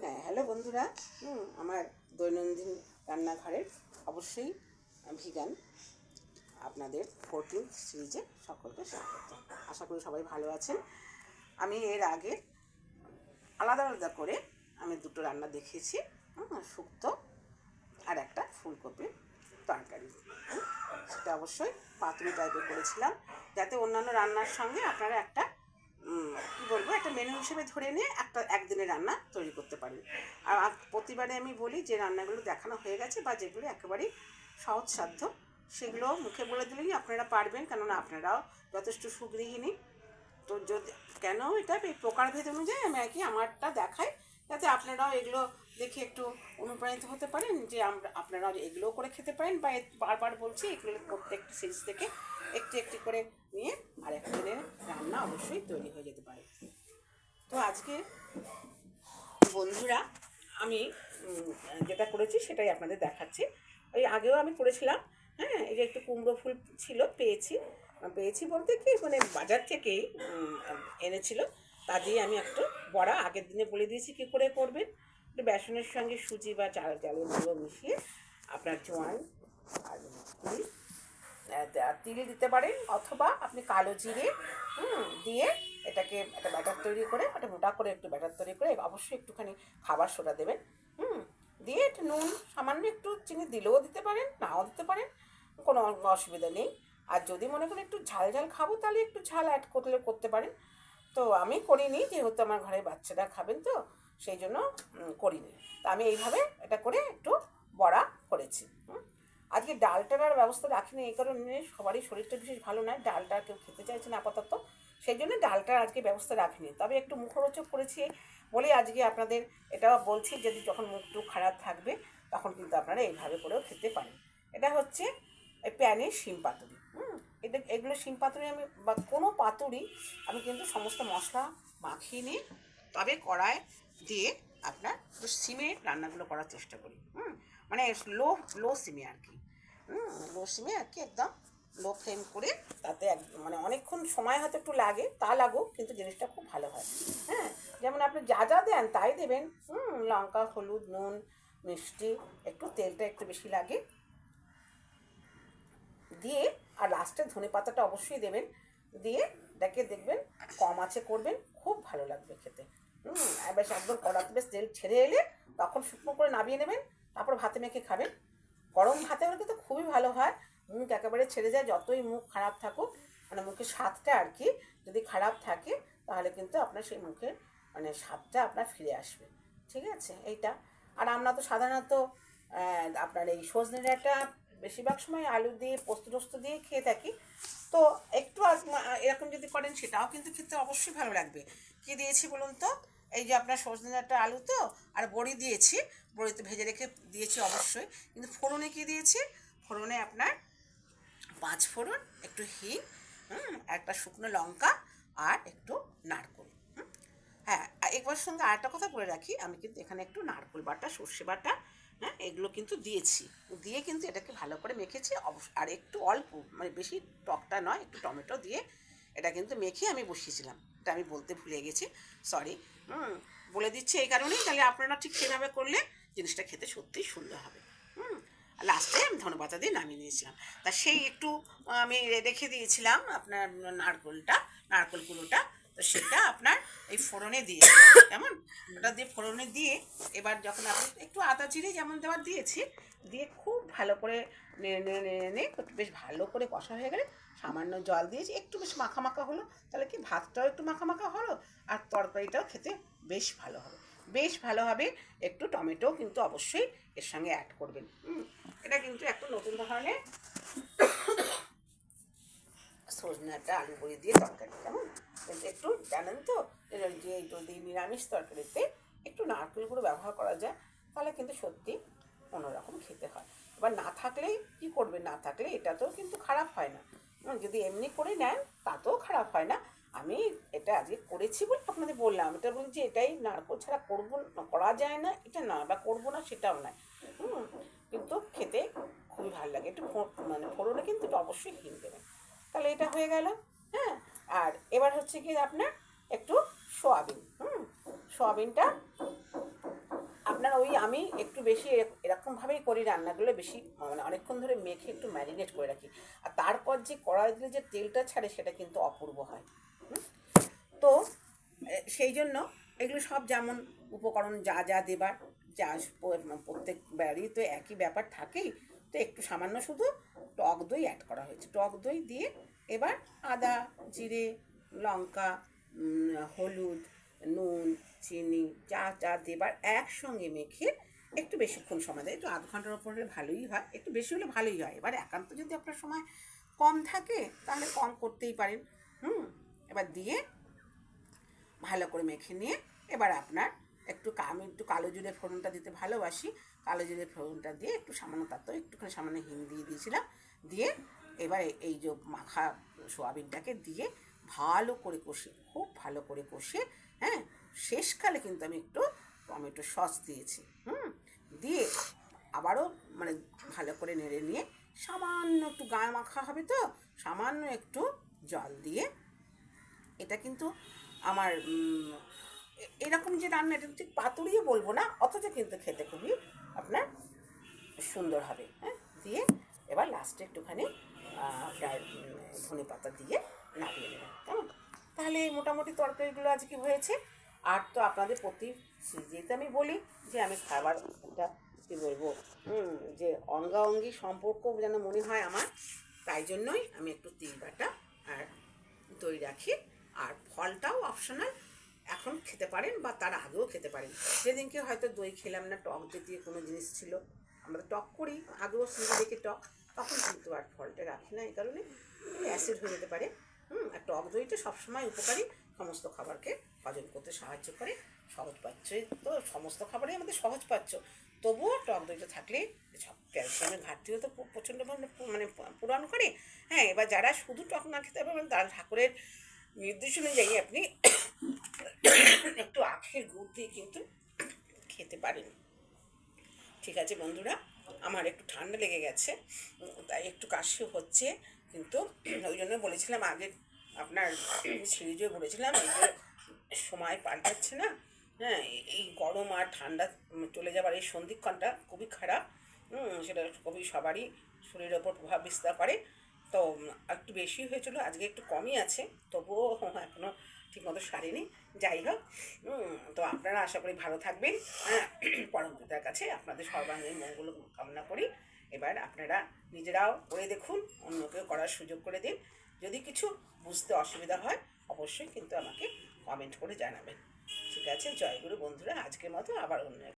হ্যাঁ, হ্যালো বন্ধুরা। আমার দৈনন্দিন রান্নাঘরের অবশ্যই ভিগান আপনাদের 14th সিরিজে সকলকে স্বাগত। আশা করি সবাই ভালো আছেন। আমি এর আগে আলাদা আলাদা করে আমি দুটো রান্না দেখিয়েছি, শুক্তো আর একটা ফুলকপির তরকারি। সেটা অবশ্যই পাতুরি টাইপের করেছিলাম, যাতে অন্যান্য রান্নার সঙ্গে আপনারা একটা কী বলবো, একটা মেনু হিসেবে ধরে নিয়ে একদিনের রান্না তৈরি করতে পারেন। আর প্রতিবারে আমি বলি যে রান্নাগুলো দেখানো হয়ে গেছে বা যেগুলো একেবারেই সহজসাধ্য সেগুলো মুখে বলে দিলেই আপনারা পারবেন, কেননা আপনারাও যথেষ্ট সুগৃহিণী। তো যদি কেন এটা এই প্রকারভেদ অনুযায়ী আমি আর কি আমারটা দেখাই, যাতে আপনারাও এগুলো দেখে একটু অনুপ্রাণিত হতে পারেন যে আপনারাও এগুলোও করে খেতে পারেন, বা বারবার বলছি এগুলো প্রত্যেকটি সিরিজ থেকে একটু একটু করে নিয়ে আর একদিনের রান্না অবশ্যই তৈরি হয়ে যেতে পারে। তো আজকে বন্ধুরা আমি যেটা করেছি সেটাই আপনাদের দেখাচ্ছি। ওই আগেও আমি করেছিলাম, এই যে একটু কুমড়ো ফুল ছিল, পেয়েছি বলতে কি মানে বাজার থেকেই এনেছিল, তা দিয়ে আমি একটু বড়া আগের দিনে বলে দিয়েছি কী করে করবেন। একটু বেসনের সঙ্গে সুজি বা চালের গুঁড়ো মিশিয়ে আপনার জোয়ান আর তিল দিতে পারেন, অথবা আপনি কালো জিরে দিয়ে এটাকে একটা ব্যাটার তৈরি করে, একটা মোটা করে একটু ব্যাটার তৈরি করে অবশ্যই একটুখানি খাবার সোডা দেবেন, দিয়ে একটু নুন সামান্য একটু চিনি দিলেও দিতে পারেন, নাও দিতে পারেন, কোনো অসুবিধা নেই। আর যদি মনে করেন একটু ঝাল ঝাল খাবো তাহলে একটু ঝাল অ্যাড করতে পারেন। তো আমি করিনি, যেহেতু আমার ঘরে বাচ্চারা খাবেন, তো সেই জন্য করিনি। তা আমি এইভাবে এটা করে একটু বড়া করেছি। আজকে ডালটার আর ব্যবস্থা রাখিনি, এই কারণে সবারই শরীরটা বিশেষ ভালো নয়, ডালটা কেউ খেতে চাইছে না আপাতত, সেই জন্য ডালটার আজকে ব্যবস্থা রাখিনি। তবে একটু মুখরোচক করেছি বলে আজকে আপনাদের এটাও বলছি, যদি যখন মুখটু খারাপ থাকবে তখন কিন্তু আপনারা এইভাবে করেও খেতে পারেন। এটা হচ্ছে প্যানের শিম পাতুরি। এগুলো শিম পাতুরি আমি বা কোনো পাতুরি আমি কিন্তু সমস্ত মশলা মাখিয়ে নিয়ে তবে কড়ায় দিয়ে আপনার সিমে রান্নাগুলো করার চেষ্টা করি। মানে লো সিমে আর কি, লো সিমে আর কি একদম লো ফ্লেম করে, তাতে মানে অনেকক্ষণ সময় হয়তো একটু লাগে, তা লাগুক, কিন্তু জিনিসটা খুব ভালো হয়। যেমন আপনি যা যা দেন তাই দেবেন, লঙ্কা, হলুদ, নুন, মিষ্টি, একটু তেলটা একটু বেশি লাগে দিয়ে, আর লাস্টে ধনে পাতাটা অবশ্যই দেবেন, দিয়ে এটাকে দেখবেন কম আঁচে করবেন, খুব ভালো লাগবে খেতে। বেশ একদম কড়াতে বেশ তেল ছেড়ে এলে তখন শুকনো করে নামিয়ে নেবেন, তারপর ভাতে মেখে খাবেন। গরম ভাতে হলে কিন্তু খুবই ভালো হয়, মুখ একেবারে ছেড়ে যায়। যতই মুখ খারাপ থাকুক, মানে মুখের স্বাদটা আর কি যদি খারাপ থাকে, তাহলে কিন্তু আপনার সেই মুখের মানে স্বাদটা আপনার ফিরে আসবে। ঠিক আছে এইটা। আর আমরা তো সাধারণত আপনার এই সজনে ডাঁটা বেশিরভাগ সময় আলু দিয়ে পোস্ত টোস্ত দিয়ে খেয়ে থাকি। তো একটু এরকম যদি করেন সেটাও কিন্তু খেতে অবশ্যই ভালো লাগবে। কী দিয়েছি বলুন তো? এই যে আপনার সজনে ডাঁটা, আলু তো, আর বড়ি দিয়েছি, বড়িতে ভেজে রেখে দিয়েছি অবশ্যই। কিন্তু ফোড়নে কী দিয়েছি? ফোড়নে আপনার 5 ফোড়ন, একটু হিং, একটা শুকনো লঙ্কা আর একটু নারকেল। হ্যাঁ, একবার সঙ্গে আরেকটা কথা বলে রাখি, আমি কিন্তু এখানে একটু নারকেল বাটা, সর্ষে বাটা, এগুলো কিন্তু দিয়েছি, দিয়ে কিন্তু এটাকে ভালো করে মেখেছি। আর একটু অল্প, মানে বেশি টকটা নয়, একটু টমেটো দিয়ে এটা কিন্তু মেখে আমি বসিয়েছিলাম, এটা আমি বলতে ভুলে গেছি, সরি। বলে দিচ্ছি এই কারণেই, তাহলে আপনারা ঠিক সেভাবে করলে জিনিসটা খেতে সত্যিই সুন্দর হবে। লাস্টে আমি ধনেপাতা দিয়ে নামিয়ে নিয়েছিলাম। তা সেই একটু আমি রেখে দিয়েছিলাম আপনার নারকেল গুঁড়োটা, তো সেটা আপনার এই ফোড়নে দিয়ে, কেমন ওটা দিয়ে ফোড়নে দিয়ে, এবার যখন আপনি একটু আদা জিরে যেমন দেওয়ার দিয়েছি, দিয়ে খুব ভালো করে নেড়ে বেশ ভালো করে কষা হয়ে গেলে সামান্য জল দিয়েছি, একটু বেশ মাখা মাখা হলো, তাহলে কি ভাতটাও একটু মাখা মাখা হলো আর তরকারিটাও খেতে বেশ ভালো হবে, বেশ ভালো হবে। একটু টমেটো কিন্তু অবশ্যই এর সঙ্গে অ্যাড করবেন। এটা কিন্তু একটু নতুন ধরনের সজনাটা আলু বড়ি দিয়ে তরকারি, কেমন? কিন্তু একটু জানেন তো যে যদি নিরামিষ তরকারিতে একটু নারকেল গুঁড়ো ব্যবহার করা যায়, তাহলে কিন্তু সত্যি অন্যরকম খেতে হয়। এবার না থাকলেই কী করবে, না থাকলে এটাতেও কিন্তু খারাপ হয় না, যদি এমনি করে নেন তাতেও খারাপ হয় না। আমি এটা আজকে করেছি বলে আপনাদের বললাম, এটা বলছি এটাই নারকেল ছাড়া করা যায় না এটা না, বা করবো না সেটাও নয়, কিন্তু খেতে খুবই ভালো লাগে। একটু মানে ফোড়নে কিন্তু অবশ্যই হিং দেবেন। তাহলে এটা হয়ে গেল। আর এবার হচ্ছে কি আপনার একটু সোয়াবিন, সোয়াবিনটা আপনার ওই আমি একটু বেশি এরকমভাবেই করি রান্নাগুলো, বেশি মানে অনেকক্ষণ ধরে মেখে একটু ম্যারিনেট করে রাখি, আর তারপর যে কড়াই দিলে যে তেলটা ছাড়ে সেটা কিন্তু অপূর্ব হয়। তো সেই জন্য এগুলো সব যেমন উপকরণ যা যা দেবার, যা প্রত্যেক বাড়ি তো একই ব্যাপার থাকেই, তো একটু সামান্য শুধু টক দই অ্যাড করা হয়েছে। টক দই দিয়ে এবার আদা, জিরে, লঙ্কা, হলুদ, নুন, চিনি যা যা দেবার একসঙ্গে মেখে একটু বেশিক্ষণ সময় দেয়, একটু আধ ঘন্টার ওপর হলে ভালোই হয়, একটু বেশি হলে ভালোই হয়। এবার একান্ত যদি আপনার সময় কম থাকে তাহলে কম করতেই পারেন। এবার দিয়ে ভালো করে মেখে নিয়ে এবার আপনার আমি একটু কালো জিরে ফোড়নটা দিতে ভালোবাসি, কালো জিরে ফোড়নটা দিয়ে একটু সামান্য তাতেও একটুখানি সামান্য হিং দিয়ে দিয়েছিলাম, দিয়ে এবার এই যে মাখা সোয়াবিনটাকে দিয়ে ভালো করে কষে, খুব ভালো করে কষে, হ্যাঁ, শেষকালে কিন্তু আমি একটু টমেটো সস দিয়েছি। দিয়ে আবারও মানে ভালো করে নেড়ে নিয়ে সামান্য একটু গায়ে মাখা হবে, তো সামান্য একটু জল দিয়ে, এটা কিন্তু আমার এরকম যে রান্না, এটা ঠিক পাতুরিয়ে বলবো না, অথচ কিন্তু খেতে খুবই আপনার সুন্দর হবে। হ্যাঁ, দিয়ে এবার লাস্টে একটুখানি আপনার ধনে পাতা দিয়ে নামিয়ে নেবেন, কেমন? তাহলে মোটামুটি তরকারিগুলো আজকে হয়েছে। আর তো আপনাদের প্রতি যেহেতু আমি বলি যে আমি খাবার একটা কী বলবো, যে অঙ্গাঅঙ্গি সম্পর্ক যেন মনে হয় আমার, তাই জন্যই আমি একটু তিল বাটা আর দই রাখি। আর ফলটাও অপশনাল, এখন খেতে পারেন বা তার আগেও খেতে পারেন। যেদিনকে হয়তো দই খেলাম না, টক জাতীয় কোনো জিনিস ছিল, আমরা টক করি আগেও সিঁড়ি দেখে টক, তখন কিন্তু আর ফলটা রাখি না, এই কারণে অ্যাসিড হয়ে যেতে পারে। আর টক দইটা সবসময় উপকারী, সমস্ত খাবারকে হজম করতে সাহায্য করে, সহজপাচ্য, তো সমস্ত খাবারই আমাদের সহজপাচ্য, তবুও টক দইটা থাকলে সব ক্যালসিয়ামের ঘাটতিও তো প্রচণ্ড মানে পূরণ করে। হ্যাঁ, এবার যারা শুধু টক না খেতে পারবেন তারা ঠাকুরের নির্দেশ অনুযায়ী আপনি একটু আখের গুড় দিয়ে কিন্তু খেতে পারেন। ঠিক আছে বন্ধুরা, আমার একটু ঠান্ডা লেগে গেছে, তাই একটু কাশি হচ্ছে, কিন্তু ওই জন্য বলেছিলাম আগে আপনার সিরিজে বলেছিলাম এই যে সময় পাল্টাচ্ছে না, হ্যাঁ, এই গরম আর ঠান্ডা চলে যাবার এই সন্ধিক্ষণটা খুবই খারাপ। সেটা খুবই সবারই শরীরের ওপর প্রভাব বিস্তার করে। তো একটু বেশি হয়েছিল, আজকে একটু কমই আছে, তবুও এখনও ঠিকমতো সারেনি। যাই হোক, তো আপনারা আশা করি ভালো থাকবেন। হ্যাঁ, পরমপিতার কাছে আপনাদের সর্বাঙ্গীন মঙ্গল কামনা করি। এবার আপনারা নিজেরাও করে দেখুন, অন্যকেও করার সুযোগ করে দিন। যদি কিছু বুঝতে অসুবিধা হয় অবশ্যই কিন্তু আমাকে কমেন্ট করে জানাবেন। ঠিক আছে, জয়গুরু বন্ধুরা, আজকের মতো আবার অন্য